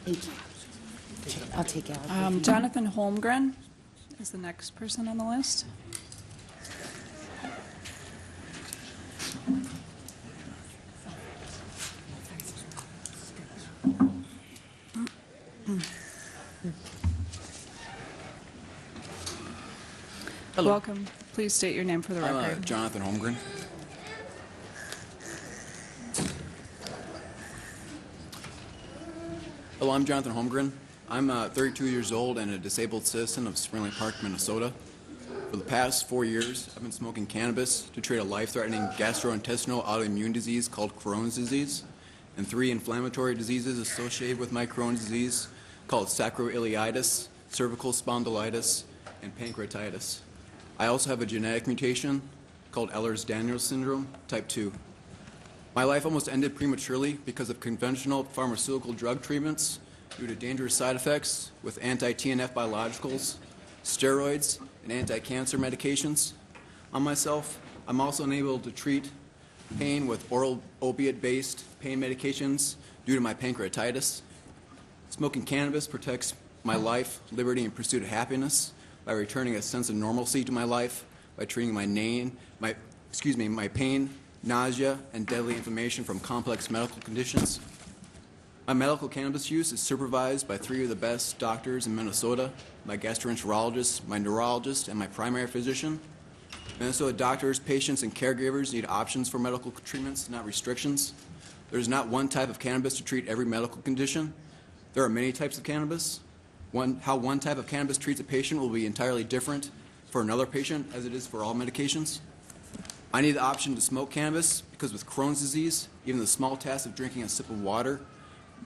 Thank you. I'll take it. Jonathan Holmgren is the next person on the list. Hello. Welcome. Please state your name for the record. I'm Jonathan Holmgren. Hello, I'm Jonathan Holmgren. I'm 32 years old and a disabled citizen of Spring Lake Park, Minnesota. For the past 4 years, I've been smoking cannabis to treat a life-threatening gastrointestinal autoimmune disease called Crohn's disease and 3 inflammatory diseases associated with my Crohn's disease called sacroiliitis, cervical spondylitis, and pancreatitis. I also have a genetic mutation called Ehlers-Danlos syndrome, type 2. My life almost ended prematurely because of conventional pharmaceutical drug treatments due to dangerous side effects with anti-TNF biologicals, steroids, and anti-cancer medications. On myself, I'm also unable to treat pain with oral opiate-based pain medications due to my pancreatitis. Smoking cannabis protects my life, liberty, and pursuit of happiness by returning a sense of normalcy to my life, by treating my pain, nausea, and deadly inflammation from complex medical conditions. My medical cannabis use is supervised by 3 of the best doctors in Minnesota, my gastroenterologist, my neurologist, and my primary physician. Minnesota doctors, patients, and caregivers need options for medical treatments, not restrictions. There is not one type of cannabis to treat every medical condition. There are many types of cannabis. How one type of cannabis treats a patient will be entirely different for another patient as it is for all medications. I need the option to smoke cannabis because with Crohn's disease, even the small task of drinking a sip of water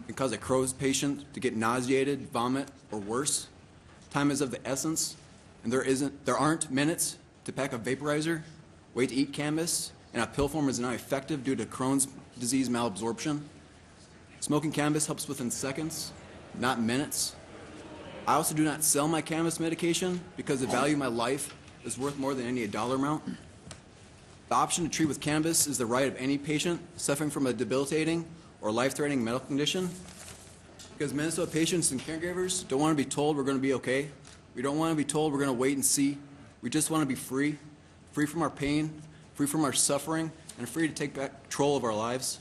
can cause a Crohn's patient to get nauseated, vomit, or worse. Time is of the essence, and there aren't minutes to pack a vaporizer, wait to eat cannabis, and a pill form is now effective due to Crohn's disease malabsorption. Smoking cannabis helps within seconds, not minutes. I also do not sell my cannabis medication because the value of my life is worth more than any dollar amount. The option to treat with cannabis is the right of any patient suffering from a debilitating or life-threatening medical condition. Because Minnesota patients and caregivers don't want to be told we're going to be okay. We don't want to be told we're going to wait and see. We just want to be free, free from our pain, free from our suffering, and free to take back control of our lives.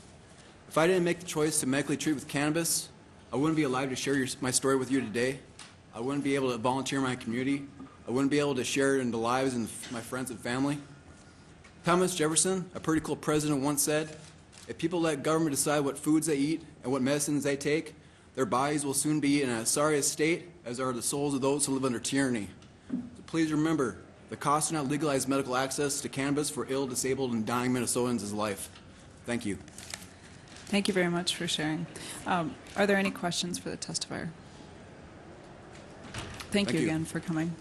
If I didn't make the choice to medically treat with cannabis, I wouldn't be alive to share my story with you today. I wouldn't be able to volunteer in my community. I wouldn't be able to share it in the lives of my friends and family. Thomas Jefferson, a pretty cool president, once said, "If people let government decide what foods they eat and what medicines they take, their bodies will soon be in a sorry state, as are the souls of those who live under tyranny." So please remember, the cost of not legalized medical access to cannabis for ill, disabled, and dying Minnesotans is life. Thank you. Thank you very much for sharing. Are there any questions for the testifier? Thank you again for coming.